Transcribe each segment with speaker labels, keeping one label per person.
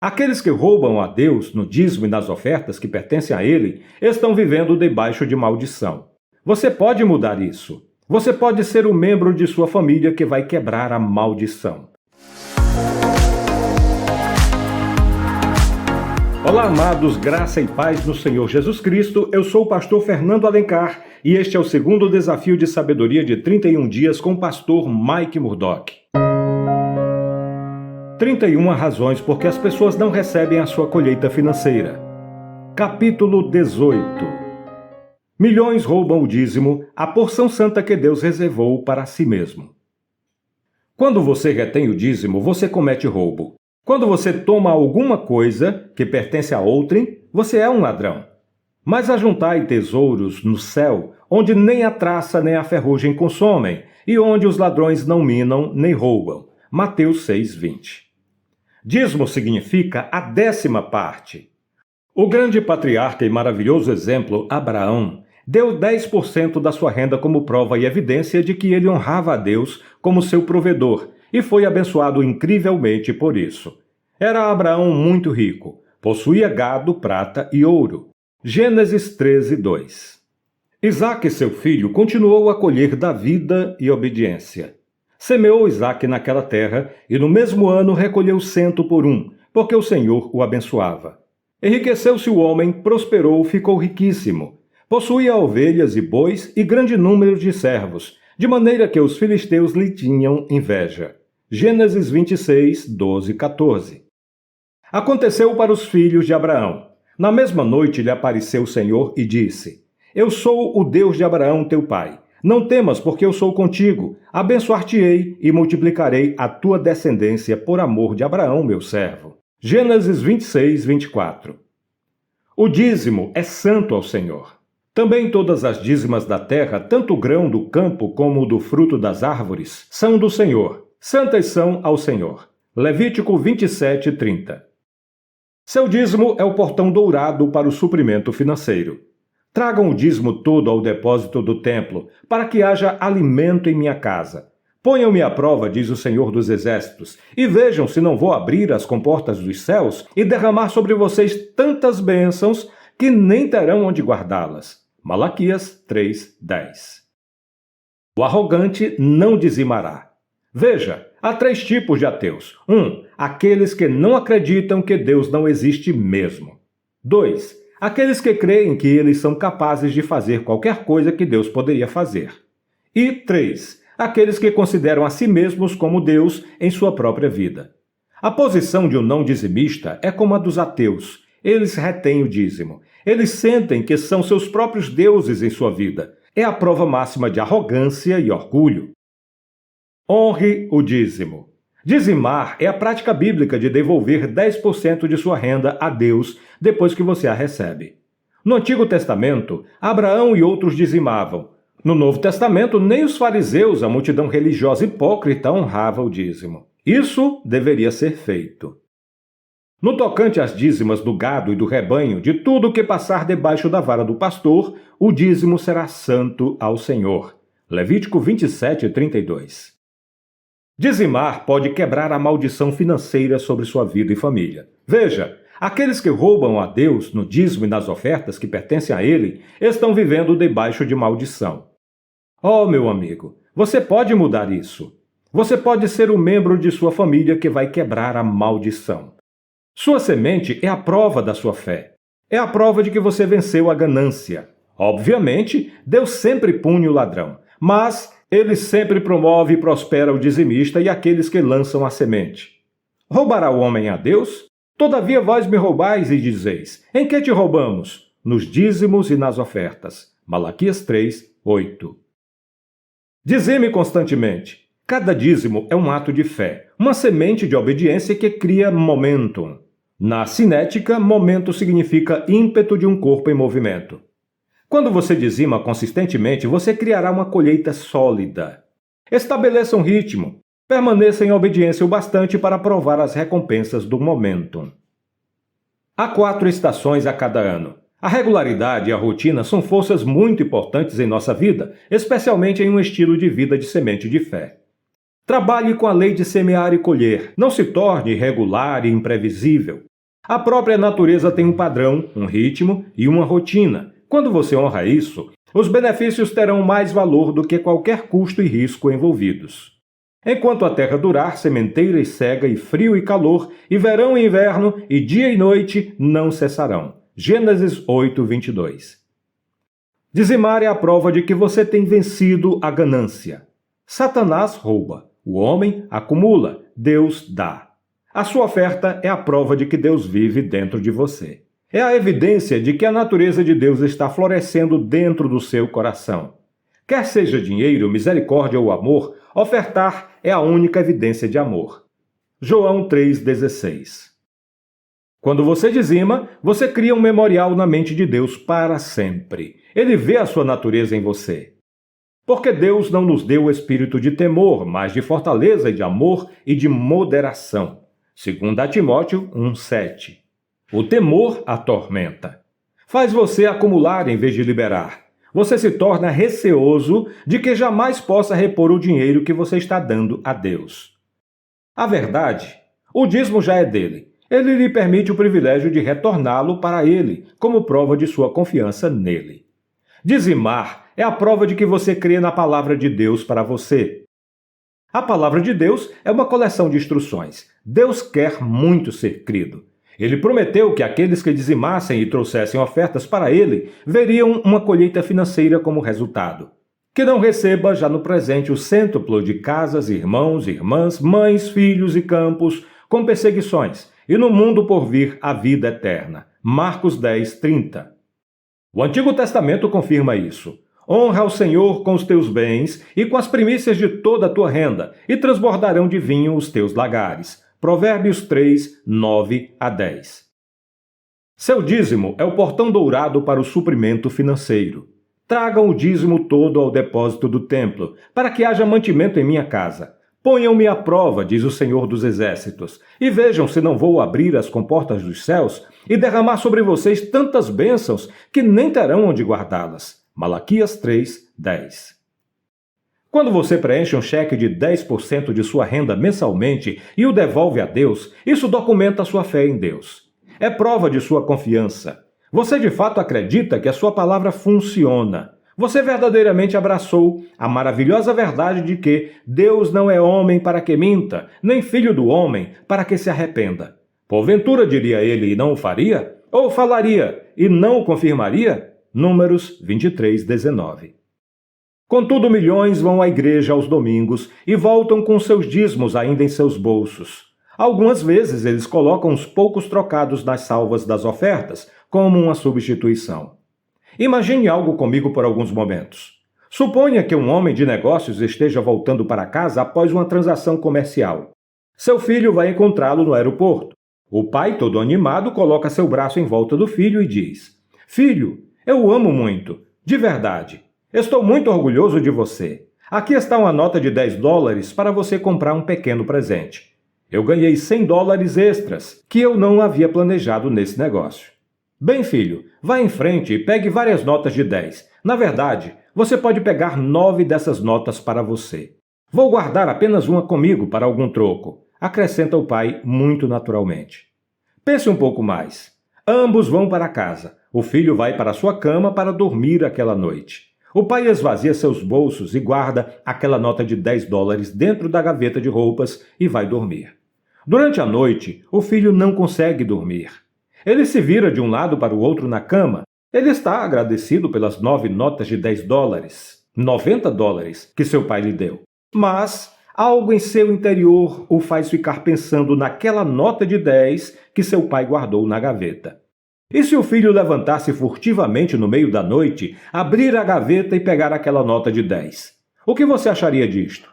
Speaker 1: Aqueles que roubam a Deus no dízimo e nas ofertas que pertencem a Ele estão vivendo debaixo de maldição. Você pode mudar isso. Você pode ser o membro de sua família que vai quebrar a maldição. Olá, amados, graça e paz no Senhor Jesus Cristo. Eu sou o pastor Fernando Alencar e este é o segundo desafio de sabedoria de 31 dias com o pastor Mike Murdock. 31 razões porque as pessoas não recebem a sua colheita financeira. Capítulo 18. Milhões roubam o dízimo, a porção santa que Deus reservou para si mesmo. Quando você retém o dízimo, você comete roubo. Quando você toma alguma coisa que pertence a outrem, você é um ladrão. Mas ajuntai tesouros no céu, onde nem a traça nem a ferrugem consomem, e onde os ladrões não minam nem roubam. Mateus 6:20. Dízimo significa a 10ª parte. O grande patriarca e maravilhoso exemplo, Abraão, deu 10% da sua renda como prova e evidência de que ele honrava a Deus como seu provedor e foi abençoado incrivelmente por isso. Era Abraão muito rico, possuía gado, prata e ouro. Gênesis 13:2. Isaque, seu filho, continuou a colher da vida e obediência. Semeou Isaque naquela terra e no mesmo ano recolheu 100 por 1, porque o Senhor o abençoava. Enriqueceu-se o homem, prosperou, ficou riquíssimo. Possuía ovelhas e bois e grande número de servos, de maneira que os filisteus lhe tinham inveja. Gênesis 26, 12 e 14. Aconteceu para os filhos de Abraão. Na mesma noite lhe apareceu o Senhor e disse: Eu sou o Deus de Abraão, teu pai. Não temas, porque eu sou contigo. Abençoar-te-ei e multiplicarei a tua descendência por amor de Abraão, meu servo. Gênesis 26, 24. O dízimo é santo ao Senhor. Também todas as dízimas da terra, tanto o grão do campo como o do fruto das árvores, são do Senhor. Santas são ao Senhor. Levítico 27, 30. Seu dízimo é o portão dourado para o suprimento financeiro. Tragam o dízimo todo ao depósito do templo, para que haja alimento em minha casa. Ponham-me à prova, diz o Senhor dos Exércitos, e vejam se não vou abrir as comportas dos céus e derramar sobre vocês tantas bênçãos que nem terão onde guardá-las. Malaquias 3:10. O arrogante não dizimará. Veja, há 3 tipos de ateus. 1. Aqueles que não acreditam que Deus não existe mesmo. 2. Aqueles que creem que eles são capazes de fazer qualquer coisa que Deus poderia fazer. E 3. Aqueles que consideram a si mesmos como Deus em sua própria vida. A posição de um não dizimista é como a dos ateus. Eles retêm o dízimo. Eles sentem que são seus próprios deuses em sua vida. É a prova máxima de arrogância e orgulho. Honre o dízimo. Dizimar é a prática bíblica de devolver 10% de sua renda a Deus depois que você a recebe. No Antigo Testamento, Abraão e outros dizimavam. No Novo Testamento, nem os fariseus, a multidão religiosa hipócrita, honrava o dízimo. Isso deveria ser feito. No tocante às dízimas do gado e do rebanho, de tudo o que passar debaixo da vara do pastor, o dízimo será santo ao Senhor. Levítico 27, 32. Dizimar pode quebrar a maldição financeira sobre sua vida e família. Veja, aqueles que roubam a Deus no dízimo e nas ofertas que pertencem a Ele estão vivendo debaixo de maldição. Oh, meu amigo, você pode mudar isso. Você pode ser o membro de sua família que vai quebrar a maldição. Sua semente é a prova da sua fé. É a prova de que você venceu a ganância. Obviamente, Deus sempre pune o ladrão, mas Ele sempre promove e prospera o dizimista e aqueles que lançam a semente. Roubará o homem a Deus? Todavia vós me roubais e dizeis: em que te roubamos? Nos dízimos e nas ofertas. Malaquias 3, 8. Dizime constantemente. Cada dízimo é um ato de fé, uma semente de obediência que cria momentum. Na cinética, momento significa ímpeto de um corpo em movimento. Quando você dizima consistentemente, você criará uma colheita sólida. Estabeleça um ritmo. Permaneça em obediência o bastante para provar as recompensas do momentum. Há 4 estações a cada ano. A regularidade e a rotina são forças muito importantes em nossa vida, especialmente em um estilo de vida de semente de fé. Trabalhe com a lei de semear e colher. Não se torne irregular e imprevisível. A própria natureza tem um padrão, um ritmo e uma rotina. Quando você honra isso, os benefícios terão mais valor do que qualquer custo e risco envolvidos. Enquanto a terra durar, sementeira e cega, e frio e calor, e verão e inverno, e dia e noite não cessarão. Gênesis 8, 22. Dizimar é a prova de que você tem vencido a ganância. Satanás rouba, o homem acumula, Deus dá. A sua oferta é a prova de que Deus vive dentro de você. É a evidência de que a natureza de Deus está florescendo dentro do seu coração. Quer seja dinheiro, misericórdia ou amor, ofertar é a única evidência de amor. João 3,16. Quando você dizima, você cria um memorial na mente de Deus para sempre. Ele vê a sua natureza em você. Porque Deus não nos deu o espírito de temor, mas de fortaleza e de amor e de moderação. 2 Timóteo 1,7. O temor atormenta. Faz você acumular em vez de liberar. Você se torna receoso de que jamais possa repor o dinheiro que você está dando a Deus. A verdade, o dízimo já é dele. Ele lhe permite o privilégio de retorná-lo para ele, como prova de sua confiança nele. Dizimar é a prova de que você crê na palavra de Deus para você. A palavra de Deus é uma coleção de instruções. Deus quer muito ser crido. Ele prometeu que aqueles que dizimassem e trouxessem ofertas para ele veriam uma colheita financeira como resultado. Que não receba já no presente o cêntuplo de casas, irmãos, irmãs, mães, filhos e campos, com perseguições, e no mundo por vir a vida eterna. Marcos 10, 30. O Antigo Testamento confirma isso. Honra ao Senhor com os teus bens e com as primícias de toda a tua renda, e transbordarão de vinho os teus lagares. Provérbios 3, 9 a 10. Seu dízimo é o portão dourado para o suprimento financeiro. Tragam o dízimo todo ao depósito do templo, para que haja mantimento em minha casa. Ponham-me à prova, diz o Senhor dos Exércitos, e vejam se não vou abrir as comportas dos céus e derramar sobre vocês tantas bênçãos que nem terão onde guardá-las. Malaquias 3, 10. Quando você preenche um cheque de 10% de sua renda mensalmente e o devolve a Deus, isso documenta a sua fé em Deus. É prova de sua confiança. Você de fato acredita que a sua palavra funciona. Você verdadeiramente abraçou a maravilhosa verdade de que Deus não é homem para que minta, nem filho do homem para que se arrependa. Porventura diria ele e não o faria? Ou falaria e não o confirmaria? Números 23, 19. Contudo, milhões vão à igreja aos domingos e voltam com seus dízimos ainda em seus bolsos. Algumas vezes eles colocam uns poucos trocados nas salvas das ofertas, como uma substituição. Imagine algo comigo por alguns momentos. Suponha que um homem de negócios esteja voltando para casa após uma transação comercial. Seu filho vai encontrá-lo no aeroporto. O pai, todo animado, coloca seu braço em volta do filho e diz: "Filho, eu o amo muito, de verdade. Estou muito orgulhoso de você. Aqui está uma nota de $10 para você comprar um pequeno presente. Eu ganhei $100 extras, que eu não havia planejado nesse negócio. Bem, filho, vá em frente e pegue várias notas de 10. Na verdade, você pode pegar 9 dessas notas para você. Vou guardar apenas uma comigo para algum troco", acrescenta o pai muito naturalmente. Pense um pouco mais. Ambos vão para casa. O filho vai para sua cama para dormir aquela noite. O pai esvazia seus bolsos e guarda aquela nota de $10 dentro da gaveta de roupas e vai dormir. Durante a noite, o filho não consegue dormir. Ele se vira de um lado para o outro na cama. Ele está agradecido pelas 9 notas de $10, $90 que seu pai lhe deu. Mas algo em seu interior o faz ficar pensando naquela nota de 10 que seu pai guardou na gaveta. E se o filho levantar-se furtivamente no meio da noite, abrir a gaveta e pegar aquela nota de 10? O que você acharia disto?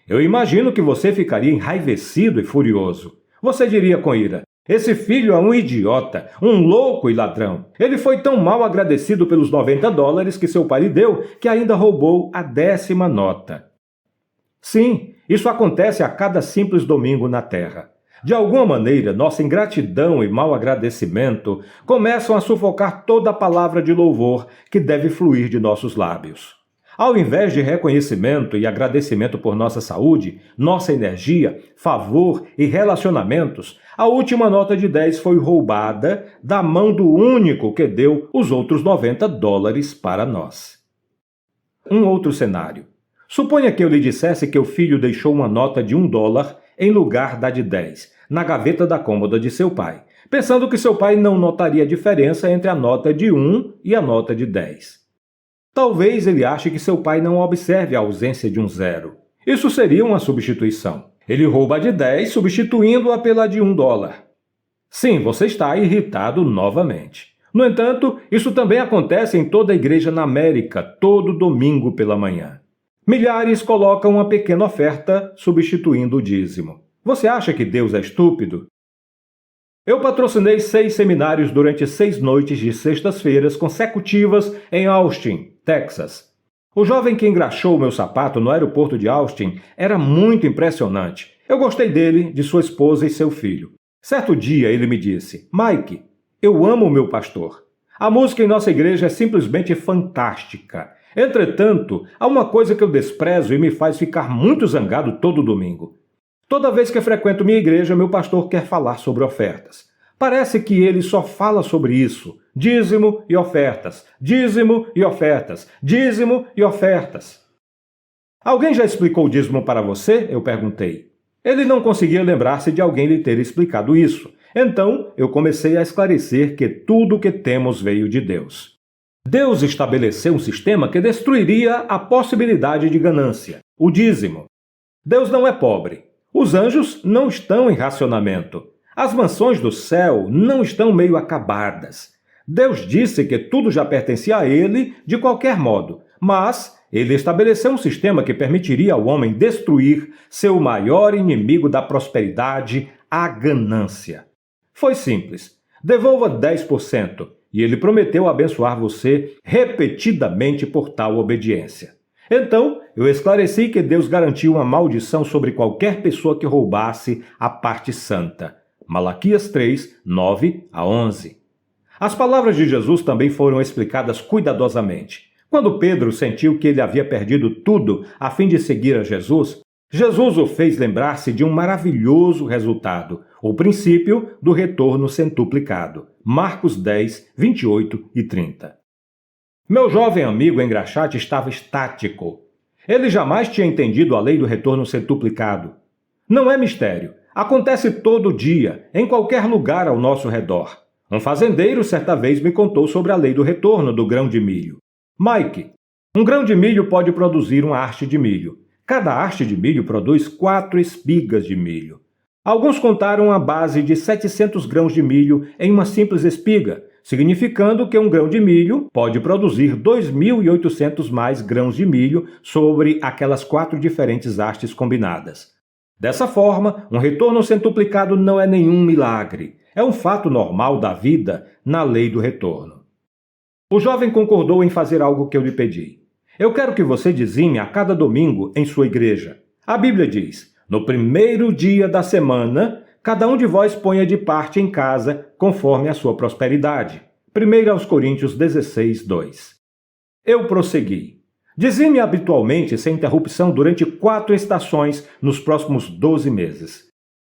Speaker 1: Eu imagino que você ficaria enraivecido e furioso. Você diria com ira: "Esse filho é um idiota, um louco e ladrão. Ele foi tão mal agradecido pelos $90 que seu pai lhe deu que ainda roubou a 10ª nota." Sim, isso acontece a cada simples domingo na Terra. De alguma maneira, nossa ingratidão e mau agradecimento começam a sufocar toda a palavra de louvor que deve fluir de nossos lábios. Ao invés de reconhecimento e agradecimento por nossa saúde, nossa energia, favor e relacionamentos, a última nota de 10 foi roubada da mão do único que deu os outros $90 para nós. Um outro cenário. Suponha que eu lhe dissesse que o filho deixou uma nota de $1 em lugar da de 10, na gaveta da cômoda de seu pai, pensando que seu pai não notaria a diferença entre a nota de 1 e a nota de 10. Talvez ele ache que seu pai não observe a ausência de um 0. Isso seria uma substituição. Ele rouba a de 10, substituindo-a pela de $1. Sim, você está irritado novamente. No entanto, isso também acontece em toda a igreja na América, todo domingo pela manhã. Milhares colocam uma pequena oferta substituindo o dízimo. Você acha que Deus é estúpido? Eu patrocinei 6 seminários durante 6 noites de sextas-feiras consecutivas em Austin, Texas. O jovem que engraxou meu sapato no aeroporto de Austin era muito impressionante. Eu gostei dele, de sua esposa e seu filho. Certo dia ele me disse: Mike, eu amo o meu pastor. A música em nossa igreja é simplesmente fantástica. Entretanto, há uma coisa que eu desprezo e me faz ficar muito zangado todo domingo. Toda vez que frequento minha igreja, meu pastor quer falar sobre ofertas. Parece que ele só fala sobre isso. Dízimo e ofertas, dízimo e ofertas, dízimo e ofertas. Alguém já explicou o dízimo para você? Eu perguntei. Ele não conseguia lembrar-se de alguém lhe ter explicado isso. Então, eu comecei a esclarecer que tudo o que temos veio de Deus. Deus estabeleceu um sistema que destruiria a possibilidade de ganância, o dízimo. Deus não é pobre. Os anjos não estão em racionamento. As mansões do céu não estão meio acabadas. Deus disse que tudo já pertencia a ele de qualquer modo, mas ele estabeleceu um sistema que permitiria ao homem destruir seu maior inimigo da prosperidade, a ganância. Foi simples. Devolva 10%. E ele prometeu abençoar você repetidamente por tal obediência. Então, eu esclareci que Deus garantiu uma maldição sobre qualquer pessoa que roubasse a parte santa. Malaquias 3, 9 a 11. As palavras de Jesus também foram explicadas cuidadosamente. Quando Pedro sentiu que ele havia perdido tudo a fim de seguir a Jesus, Jesus o fez lembrar-se de um maravilhoso resultado, o princípio do retorno centuplicado. Marcos 10, 28 e 30. Meu jovem amigo engraxate estava estático. Ele jamais tinha entendido a lei do retorno centuplicado. Não é mistério. Acontece todo dia, em qualquer lugar ao nosso redor. Um fazendeiro certa vez me contou sobre a lei do retorno do grão de milho. Mike, um grão de milho pode produzir uma haste de milho. Cada haste de milho produz 4 espigas de milho. Alguns contaram a base de 700 grãos de milho em uma simples espiga, significando que um grão de milho pode produzir 2.800 mais grãos de milho sobre aquelas 4 diferentes hastes combinadas. Dessa forma, um retorno centuplicado não é nenhum milagre. É um fato normal da vida na lei do retorno. O jovem concordou em fazer algo que eu lhe pedi. Eu quero que você dizime a cada domingo em sua igreja. A Bíblia diz: no primeiro dia da semana, cada um de vós ponha de parte em casa, conforme a sua prosperidade. 1 Coríntios 16, 2. Eu prossegui. Dizime habitualmente, sem interrupção, durante 4 estações nos próximos 12 meses.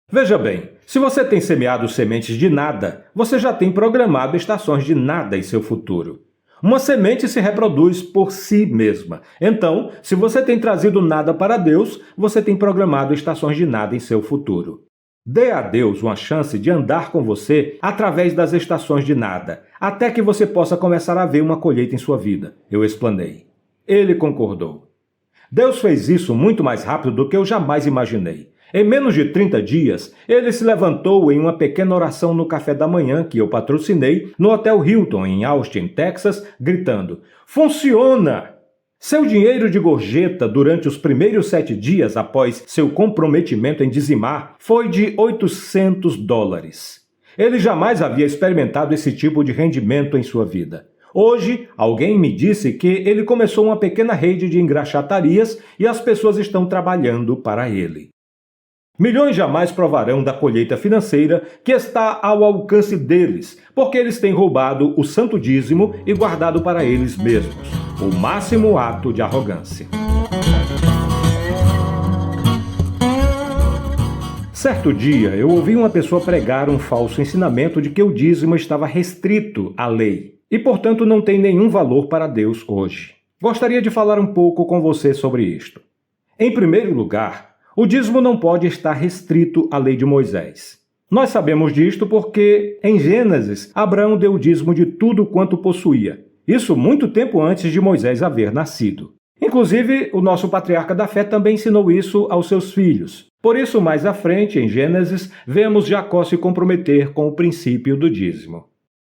Speaker 1: Veja bem, se você tem semeado sementes de nada, você já tem programado estações de nada em seu futuro. Uma semente se reproduz por si mesma. Então, se você tem trazido nada para Deus, você tem programado estações de nada em seu futuro. Dê a Deus uma chance de andar com você através das estações de nada, até que você possa começar a ver uma colheita em sua vida, eu explanei. Ele concordou. Deus fez isso muito mais rápido do que eu jamais imaginei. Em menos de 30 dias, ele se levantou em uma pequena oração no café da manhã que eu patrocinei no Hotel Hilton, em Austin, Texas, gritando: "Funciona!" Seu dinheiro de gorjeta durante os primeiros 7 dias após seu comprometimento em dizimar foi de $800. Ele jamais havia experimentado esse tipo de rendimento em sua vida. Hoje, alguém me disse que ele começou uma pequena rede de engraxatarias e as pessoas estão trabalhando para ele. Milhões jamais provarão da colheita financeira que está ao alcance deles, porque eles têm roubado o santo dízimo e guardado para eles mesmos, o máximo ato de arrogância. Certo dia, eu ouvi uma pessoa pregar um falso ensinamento de que o dízimo estava restrito à lei e, portanto, não tem nenhum valor para Deus hoje. Gostaria de falar um pouco com você sobre isto. Em primeiro lugar, o dízimo não pode estar restrito à lei de Moisés. Nós sabemos disto porque, em Gênesis, Abraão deu o dízimo de tudo quanto possuía. Isso muito tempo antes de Moisés haver nascido. Inclusive, o nosso patriarca da fé também ensinou isso aos seus filhos. Por isso, mais à frente, em Gênesis, vemos Jacó se comprometer com o princípio do dízimo.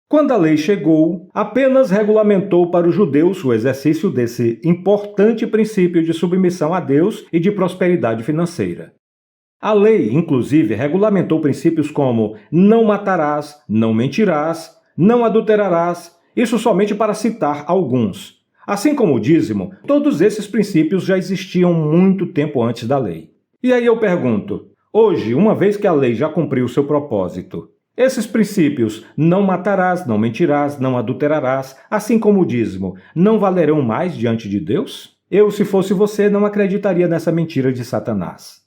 Speaker 1: Quando a lei chegou, apenas regulamentou para os judeus o exercício desse importante princípio de submissão a Deus e de prosperidade financeira. A lei, inclusive, regulamentou princípios como não matarás, não mentirás, não adulterarás, isso somente para citar alguns. Assim como o dízimo, todos esses princípios já existiam muito tempo antes da lei. E aí eu pergunto, hoje, uma vez que a lei já cumpriu seu propósito, esses princípios, não matarás, não mentirás, não adulterarás, assim como o dízimo, não valerão mais diante de Deus? Eu, se fosse você, não acreditaria nessa mentira de Satanás.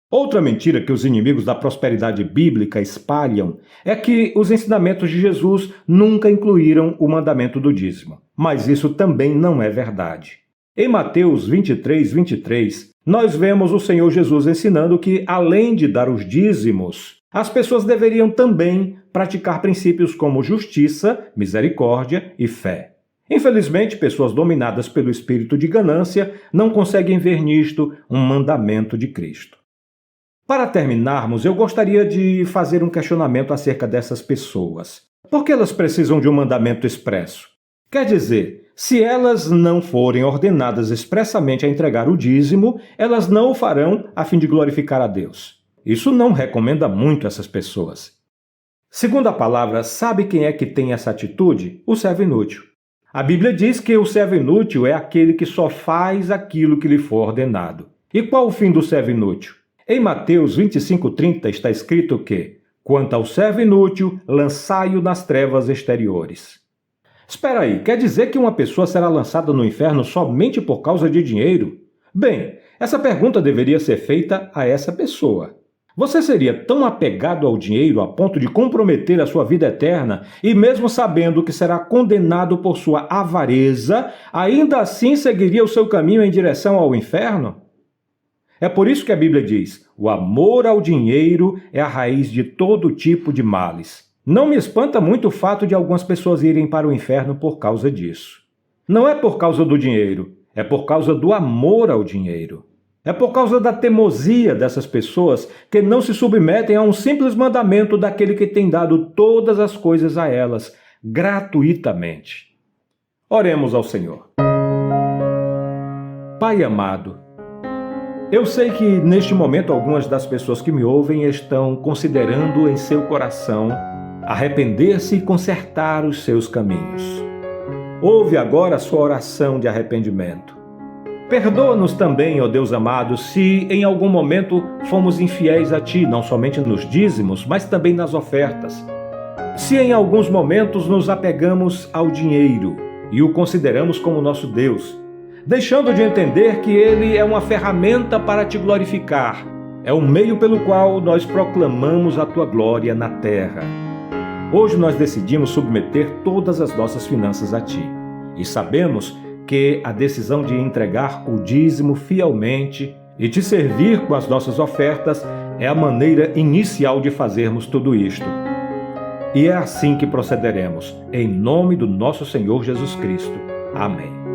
Speaker 1: Outra mentira que os inimigos da prosperidade bíblica espalham é que os ensinamentos de Jesus nunca incluíram o mandamento do dízimo. Mas isso também não é verdade. Em Mateus 23:23, nós vemos o Senhor Jesus ensinando que, além de dar os dízimos, as pessoas deveriam também praticar princípios como justiça, misericórdia e fé. Infelizmente, pessoas dominadas pelo espírito de ganância não conseguem ver nisto um mandamento de Cristo. Para terminarmos, eu gostaria de fazer um questionamento acerca dessas pessoas. Por que elas precisam de um mandamento expresso? Quer dizer, se elas não forem ordenadas expressamente a entregar o dízimo, elas não o farão a fim de glorificar a Deus. Isso não recomenda muito essas pessoas. Segundo a palavra, sabe quem é que tem essa atitude? O servo inútil. A Bíblia diz que o servo inútil é aquele que só faz aquilo que lhe for ordenado. E qual o fim do servo inútil? Em Mateus 25:30 está escrito que, quanto ao servo inútil, lançai-o nas trevas exteriores. Espera aí, quer dizer que uma pessoa será lançada no inferno somente por causa de dinheiro? Bem, essa pergunta deveria ser feita a essa pessoa. Você seria tão apegado ao dinheiro a ponto de comprometer a sua vida eterna e, mesmo sabendo que será condenado por sua avareza, ainda assim seguiria o seu caminho em direção ao inferno? É por isso que a Bíblia diz: o amor ao dinheiro é a raiz de todo tipo de males. Não me espanta muito o fato de algumas pessoas irem para o inferno por causa disso. Não é por causa do dinheiro, é por causa do amor ao dinheiro. É por causa da teimosia dessas pessoas que não se submetem a um simples mandamento daquele que tem dado todas as coisas a elas, gratuitamente. Oremos ao Senhor. Pai amado, eu sei que neste momento algumas das pessoas que me ouvem estão considerando em seu coração arrepender-se e consertar os seus caminhos. Ouve agora a sua oração de arrependimento. Perdoa-nos também, ó Deus amado, se em algum momento fomos infiéis a Ti, não somente nos dízimos, mas também nas ofertas. Se em alguns momentos nos apegamos ao dinheiro e o consideramos como nosso Deus, deixando de entender que Ele é uma ferramenta para Te glorificar, é o meio pelo qual nós proclamamos a Tua glória na terra. Hoje nós decidimos submeter todas as nossas finanças a Ti e sabemos que a decisão de entregar o dízimo fielmente e Te servir com as nossas ofertas é a maneira inicial de fazermos tudo isto. E é assim que procederemos, em nome do nosso Senhor Jesus Cristo. Amém.